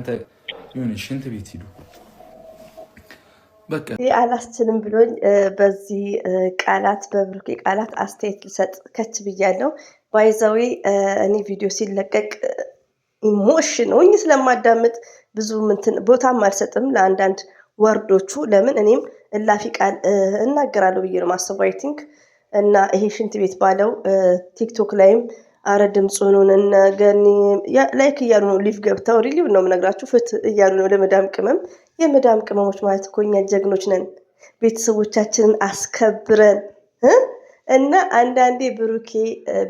እናንተ የሆነ ሽንት ቤት ሂዱ በቃ። አላስችልም ብሎኝ በዚህ ቃላት በብሩኬ ቃላት አስተያየት ልሰጥ ከች ብያለሁ። ባይዘዌ እኔ ቪዲዮ ሲለቀቅ ኢሞሽን ሆኜ ስለማዳምጥ ብዙ ቦታም አልሰጥም ለአንዳንድ ወርዶቹ። ለምን እኔም እላፊ ቃል እናገራለሁ ብዬ ነው ማሰቡ አይ ቲንክ። እና ይሄ ሽንት ቤት ባለው ቲክቶክ ላይም አረ ድምፁን ገኒ ላይክ እያሉ ነው ሊቭ ገብተው ሪሊው ነው የምነግራችሁ ፍትህ እያሉ ነው ለመዳም ቅመም። የመዳም ቅመሞች ማለት እኮ እኛ ጀግኖች ነን፣ ቤተሰቦቻችንን አስከብረን እና አንዳንዴ ብሩኬ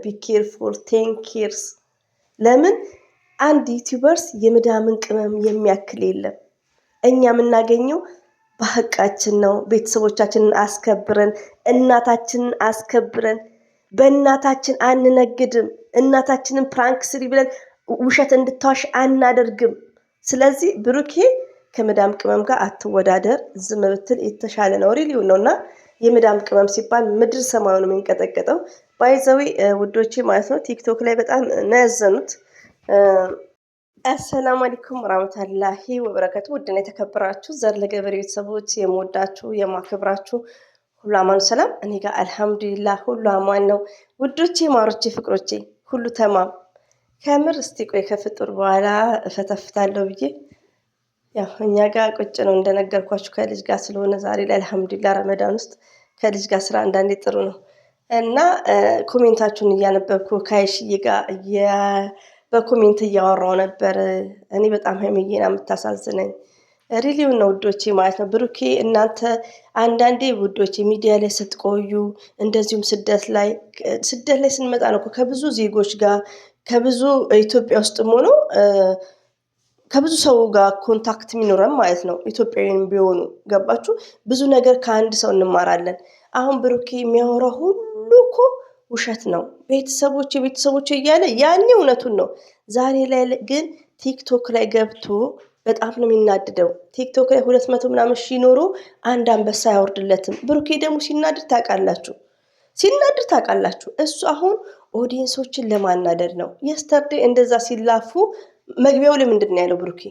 ቢኬርፉል ቴንኪርስ። ለምን አንድ ዩቲዩበርስ የመዳምን ቅመም የሚያክል የለም። እኛ የምናገኘው በሀቃችን ነው። ቤተሰቦቻችንን አስከብረን እናታችንን አስከብረን በእናታችን አንነግድም። እናታችንን ፕራንክ ስሪ ብለን ውሸት እንድታዋሽ አናደርግም። ስለዚህ ብሩኬ ከመዳም ቅመም ጋር አትወዳደር፣ ዝም ብትል የተሻለ ነው። ሪሊው ነውና የመዳም ቅመም ሲባል ምድር ሰማዩ ነው የሚንቀጠቀጠው። ባይዘዊ ውዶቼ ማለት ነው ቲክቶክ ላይ በጣም ነው ያዘኑት። አሰላሙ አለይኩም ወራህመቱላሂ ወበረካቱ። ውድና የተከበራችሁ ዘር ለገበሬ ቤተሰቦች የምወዳችሁ የማከብራችሁ ሁሉ አማን ሰላም፣ እኔ ጋር አልሐምዱሊላህ ሁሉ አማን ነው። ውዶቼ ማሮቼ ፍቅሮቼ ሁሉ ተማም ከምር። እስቲ ቆይ ከፍጡር በኋላ እፈተፍታለሁ ብዬ ያው እኛ ጋር ቁጭ ነው እንደነገርኳችሁ ከልጅ ጋር ስለሆነ ዛሬ ላይ አልሐምዱሊላህ ረመዳን ውስጥ ከልጅ ጋር ስራ አንዳንዴ ጥሩ ነው እና ኮሜንታችሁን እያነበብኩ ከአይሽዬ ጋር በኮሜንት እያወራው ነበር። እኔ በጣም ሀይሚዬን የምታሳዝነኝ ሪሊው ነው ውዶቼ ማለት ነው። ብሩኬ እናንተ አንዳንዴ ውዶቼ ሚዲያ ላይ ስትቆዩ እንደዚሁም ስደት ላይ ስንመጣ ነው ከብዙ ዜጎች ጋር ከብዙ ኢትዮጵያ ውስጥም ሆኖ ከብዙ ሰው ጋር ኮንታክት የሚኖረን ማለት ነው። ኢትዮጵያዊን ቢሆኑ ገባችሁ? ብዙ ነገር ከአንድ ሰው እንማራለን። አሁን ብሩኬ የሚያወራው ሁሉ እኮ ውሸት ነው። ቤተሰቦች እያለ ያኔ እውነቱን ነው። ዛሬ ላይ ግን ቲክቶክ ላይ ገብቶ በጣም ነው የሚናድደው። ቲክቶክ ላይ 200 ምናምን ሺህ ኖሮ አንድ አንበሳ አያወርድለትም። ብሩኬ ደግሞ ሲናድድ ታውቃላችሁ። እሱ አሁን ኦዲየንሶችን ለማናደድ ነው። የስተርዴ እንደዛ ሲላፉ መግቢያው ላይ ምንድን ነው ያለው ብሩኬ?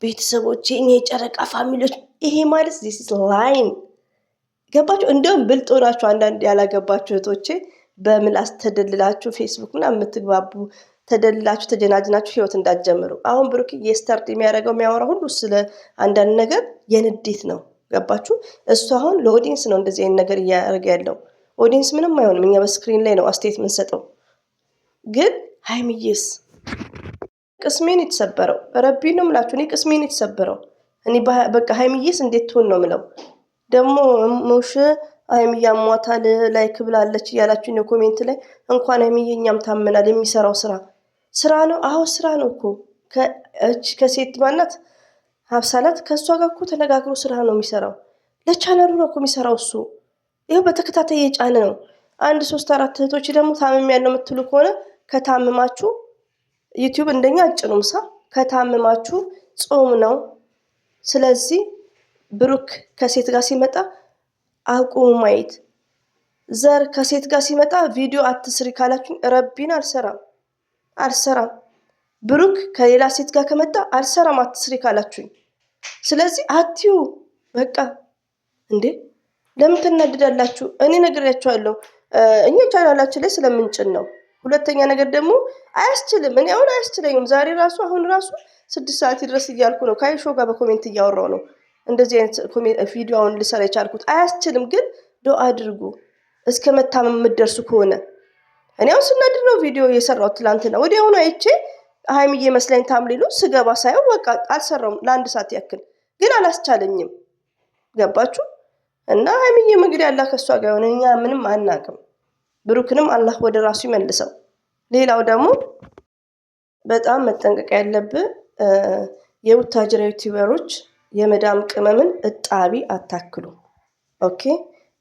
ቤተሰቦቼ እኔ የጨረቃ ፋሚሊዎች። ይሄ ማለት ዚስ ኢዝ ላይን ገባችሁ? እንደውም ብልጥ ሆናችሁ አንዳንድ ያላገባችሁ እህቶቼ በምላስ ተደልላችሁ ፌስቡክ ምናምን የምትግባቡ ተደልላችሁ ተጀናጅናችሁ ህይወት እንዳትጀምሩ። አሁን ብሩኬ የስተርድ የሚያወራ ሁሉ ስለ አንዳንድ ነገር የንዴት ነው። ገባችሁ? እሱ አሁን ለኦዲየንስ ነው እንደዚህ አይነት ነገር እያደረገ ያለው። ኦዲየንስ ምንም አይሆንም፣ እኛ በስክሪን ላይ ነው አስተያየት የምንሰጠው። ግን ሀይሚዬስ ቅስሜን የተሰበረው ረቢ ነው የምላችሁ። እኔ ቅስሜን የተሰበረው እኔ በቃ ሀይሚዬስ እንዴት ትሆን ነው የምለው። ደግሞ ሙሽ ሀይሚዬ አሟታል ላይክ ብላለች እያላችሁ ነው ኮሜንት ላይ። እንኳን ሀይሚዬ እኛም ታመናል። የሚሰራው ስራ ነው። አዎ ስራ ነው እኮ ከሴት ማናት ሀብሳላት ከእሷ ጋር እኮ ተነጋግሮ ስራ ነው የሚሰራው። ለቻናሉ ነው እኮ የሚሰራው እሱ። ይኸው በተከታታይ የጫነ ነው። 1 3 4 እህቶች ደግሞ ታምም ያለው የምትሉ ከሆነ ከታምማችሁ ዩቲዩብ እንደኛ አጭኑም ከታምማችሁ ጾም ነው። ስለዚህ ብሩክ ከሴት ጋር ሲመጣ አቁሙ ማየት። ዘር ከሴት ጋር ሲመጣ ቪዲዮ አትስሪ ካላችሁ ረቢን አልሰራም። ብሩክ ከሌላ ሴት ጋር ከመጣ አልሰራም አትስሪ ካላችሁኝ። ስለዚህ አትዩ በቃ። እንዴ ለምን ትናደዳላችሁ? እኔ ነግሬያችኋለሁ። እኛ ቻናላችን ላይ ስለምንጭን ነው። ሁለተኛ ነገር ደግሞ አያስችልም። እኔ አሁን አያስችለኝም። ዛሬ አሁን 6 ሰዓት ይድረስ እያልኩ ነው ከአይሾ ጋር በኮሜንት እያወራው ነው እንደዚህ አይነት ቪዲዮውን ልሰራ የቻልኩት። አያስችልም። ግን ዱአ አድርጉ እስከ መታመም የምትደርሱ ከሆነ። እኔ አሁን ስናድር ነው ቪዲዮ የሰራሁት ትላንትና። ወዲያውኑ አይቼ ሀይሚዬ መስለኝ ታምሊሉ ስገባ ሳይሆን በቃ አልሰራውም ለ1 ሰዓት ያክል። ግን አላስቻለኝም። ገባችሁ? እና ሀይሚዬ እንግዲህ አላህ ከሷ ጋር ሆነ፣ እኛ ምንም አናቅም። ብሩክንም አላህ ወደ ራሱ ይመልሰው። ሌላው ደግሞ በጣም መጠንቀቅ ያለብን የቡታጅራ ዩቲዩበሮች የመዳም ቅመምን እጣቢ አታክሉ። ኦኬ?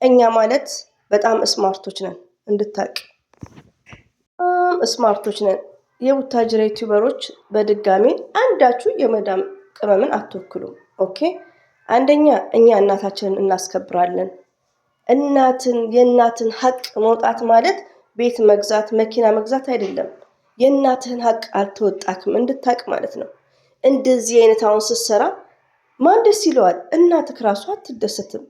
እኛ ማለት በጣም ስማርቶች ነን፣ እንድታቂ ስማርቶች ነን። የቡታጅራ ዩቲዩበሮች በድጋሚ አንዳችሁ የመዳም ቅመምን አትወክሉም። ኦኬ? አንደኛ እኛ እናታችንን እናስከብራለን። የእናትን ሀቅ መውጣት ማለት ቤት መግዛት መኪና መግዛት አይደለም። የእናትህን ሀቅ አልተወጣክም እንድታቅ ማለት ነው። እንደዚህ አይነት አሁን ስትሰራ ማን ደስ ይለዋል? እናትህ ራሷ አትደሰትም።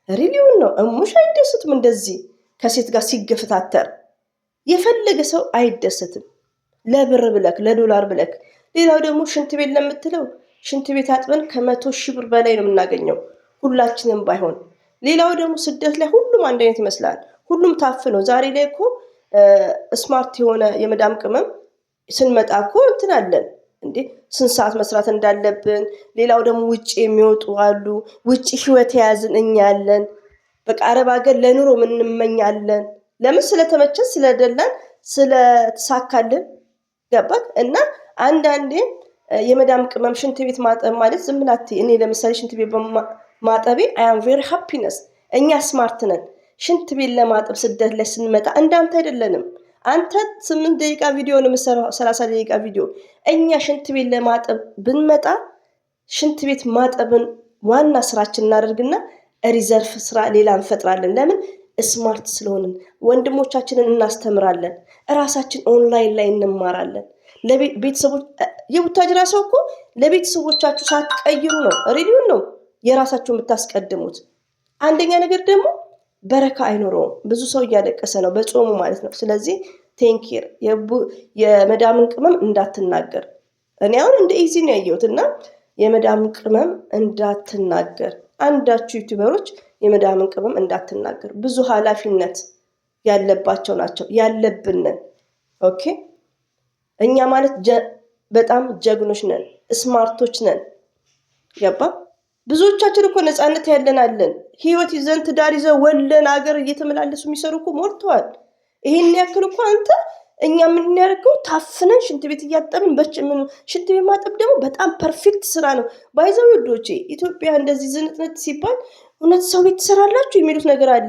ሪሊውን ነው እሙሽ አይደሰትም። እንደዚህ ከሴት ጋር ሲገፈታተር የፈለገ ሰው አይደሰትም። ለብር ብለክ ለዶላር ብለክ። ሌላው ደግሞ ሽንት ቤት ለምትለው ሽንት ቤት አጥበን ከ100,000 ብር በላይ ነው የምናገኘው ሁላችንም ባይሆን። ሌላው ደግሞ ስደት ላይ ሁሉም አንድ አይነት ይመስላል። ሁሉም ታፍነው ዛሬ ላይ እኮ ስማርት የሆነ የመዳም ቅመም ስንመጣ እኮ እንትን አለን እንዴ ስንት ሰዓት መስራት እንዳለብን። ሌላው ደግሞ ውጪ የሚወጡ አሉ። ውጪ ህይወት የያዝን እኛ ያለን በቃ አረብ ሀገር ለኑሮ እንመኛለን። ለምን? ስለተመቸን፣ ስለደላን፣ ስለተሳካልን። ገባክ? እና አንዳንዴ የመዳም ቅመም ሽንት ቤት ማጠብ ማለት ዝም ብላ እኔ ለምሳሌ ሽንት ቤት ማጠቤ አይ አም ቬሪ ሃፒነስ። እኛ ስማርት ነን። ሽንት ቤት ለማጠብ ስደት ላይ ስንመጣ እንዳንተ አይደለንም። አንተ 8 ደቂቃ ቪዲዮ ነው የምትሰራው፣ 30 ደቂቃ ቪዲዮ። እኛ ሽንት ቤት ለማጠብ ብንመጣ ሽንት ቤት ማጠብን ዋና ስራችን እናደርግና ሪዘርቭ ስራ ሌላ እንፈጥራለን። ለምን? ስማርት ስለሆንን። ወንድሞቻችንን እናስተምራለን። እራሳችን ኦንላይን ላይ እንማራለን። ለቤተሰቦች የቡታጅራ ሰው እኮ ለቤተሰቦቻችሁ ሳትቀይሩ ነው ሪሊውን ነው የራሳችሁ የምታስቀድሙት። አንደኛ ነገር ደግሞ በረካ አይኖረውም። ብዙ ሰው እያለቀሰ ነው በጾሙ ማለት ነው። ስለዚህ ቴንኪር የመዳምን ቅመም እንዳትናገር። እኔ አሁን እንደ ኢዚ ነው ያየሁት እና የመዳምን ቅመም እንዳትናገር። አንዳችሁ ዩቲዩበሮች የመዳምን ቅመም እንዳትናገር። ብዙ ኃላፊነት ያለባቸው ናቸው ያለብንን። ኦኬ እኛ ማለት በጣም ጀግኖች ነን፣ ስማርቶች ነን። ገባ? ብዙዎቻችን እኮ ነፃነት ያለን አለን። ህይወት ይዘን ትዳር ይዘው ወለን አገር እየተመላለሱ የሚሰሩ እኮ ሞልተዋል። ይሄን ያክል እኮ አንተ እኛ የምናደርገው ታፍነን ሽንት ቤት እያጠብን ሽንት ቤት ማጠብ ደግሞ በጣም ፐርፌክት ስራ ነው። ባይዘው ወዶቼ ኢትዮጵያ እንደዚህ ዝንጥንጥ ሲባል እውነት ሰው ቤት ትሰራላችሁ የሚሉት ነገር አለ።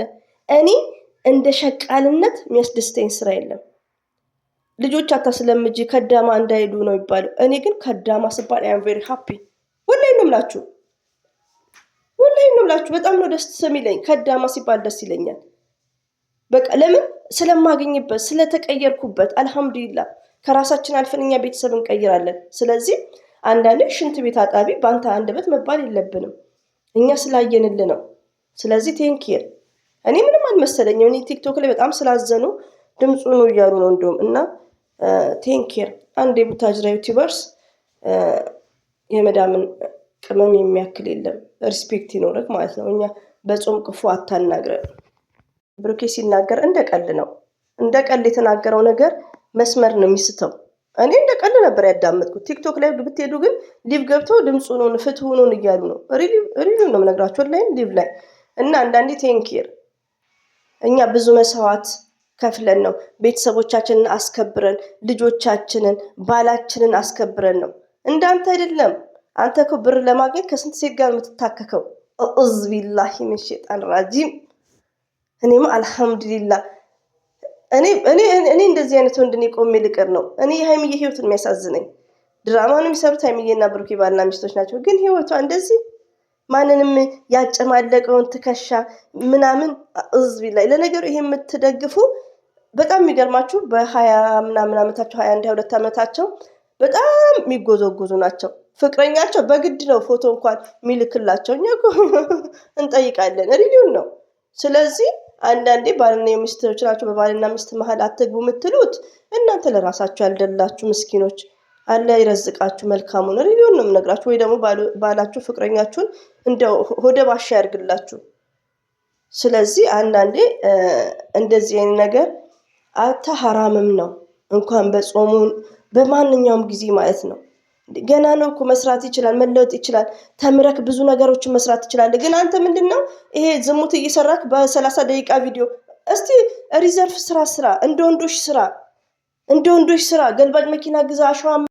እኔ እንደ ሸቃልነት የሚያስደስተኝ ስራ የለም። ልጆች አታስለምጂ ከዳማ እንዳይሉ ነው ይባላል። እኔ ግን ከዳማ ስባል አይ አም ቬሪ ሃፒ። ወላሂ ነው የምላችሁ በጣም ነው ደስ የሚለኝ። ከዳማ ሲባል ደስ ይለኛል። በቃ ለምን? ስለማገኝበት፣ ስለተቀየርኩበት። አልহামዱሊላህ ከራሳችን አልፈን እኛ ቤተሰብ እንቀይራለን። ስለዚህ አንዳንዴ ሽንት ቤት አጣቢ በአንተ አንደበት መባል የለብንም። እኛ ስላየንል ነው። ስለዚህ ቴንኪር። እኔ ምንም አልመሰለኝም። እኔ ቲክቶክ ላይ በጣም ስላዘኑ ድምፁ ነው እያሉ ነው እንደውም እና ቴንኪር። አንድ የቡታጅራ ዩቲዩበርስ የመዳምን ቅመም የሚያክል የለም። ሪስፔክት ይኖርክ ማለት ነው። እኛ በጾም ክፉ አታናግረን። ብሩኬ ሲናገር እንደ ቀልድ ነው። እንደ ቀልድ የተናገረው ነገር መስመር ነው የሚስተው። እኔ እንደ ቀልድ ነበር ያዳመጥኩት። ቲክቶክ ላይ ብትሄዱ ግን ሊቭ ገብተው ድምፁ ነው ፍትሁ ነው እያሉ ነው። ሪሊ ነው የምነግራችሁ ላይ ሊቭ ላይ እና አንዳንዴ ቴንኪር። እኛ ብዙ መስዋዕት ከፍለን ነው ቤተሰቦቻችንን አስከብረን ልጆቻችንን ባላችንን አስከብረን ነው። እንዳንተ አይደለም። አንተ እኮ ብር ለማግኘት ከስንት ሴት ጋር የምትታከከው። እዝ ቢላሂ ሚን ሸይጣን ራጂም። እኔም አልহামዱሊላህ እኔ እንደዚህ አይነት ወንድ ነው ቆሜ ልቀር ነው። እኔ የሃይሚዬ ህይወትን የሚያሳዝነኝ ድራማውን የሚሰሩት ሃይሚዬና ብሩኬ ባልና ሚስቶች ናቸው። ግን ህይወቷ እንደዚህ ማንንም ያጨማለቀውን ትከሻ ምናምን እዝ ቢላሂ። ለነገሩ ይሄ የምትደግፉ በጣም የሚገርማችሁ በ20 ምናምን ዓመታቸው 21 22 ዓመታቸው በጣም የሚጎዘጎዙ ናቸው። ፍቅረኛቸው በግድ ነው ፎቶ እንኳን የሚልክላቸው። እኛ እኮ እንጠይቃለን። ሪሊውን ነው። ስለዚህ አንዳንዴ ባልና ሚስቶች ናቸው በባልና ሚስት መሀል አትግቡ የምትሉት እናንተ ለራሳችሁ ያልደላችሁ ምስኪኖች። አለ ይረዝቃችሁ መልካሙን። ሪሊውን ነው የምነግራችሁ። ወይ ደግሞ ባላችሁ ፍቅረኛችሁን እንደው ሆደ ባሻ ያርግላችሁ። ስለዚህ አንዳንዴ እንደዚህ አይነት ነገር አታ ሐራምም ነው እንኳን በጾሙ በማንኛውም ጊዜ ማለት ነው። ገና ነው እኮ መስራት ይችላል፣ መለወጥ ይችላል። ተምረክ ብዙ ነገሮችን መስራት ይችላል። ግን አንተ ምንድነው ይሄ ዝሙት እየሰራክ በ30 ደቂቃ ቪዲዮ? እስቲ ሪዘርቭ ስራ እንደ ወንዶች ስራ ገልባጭ መኪና ግዛ፣ አሸዋ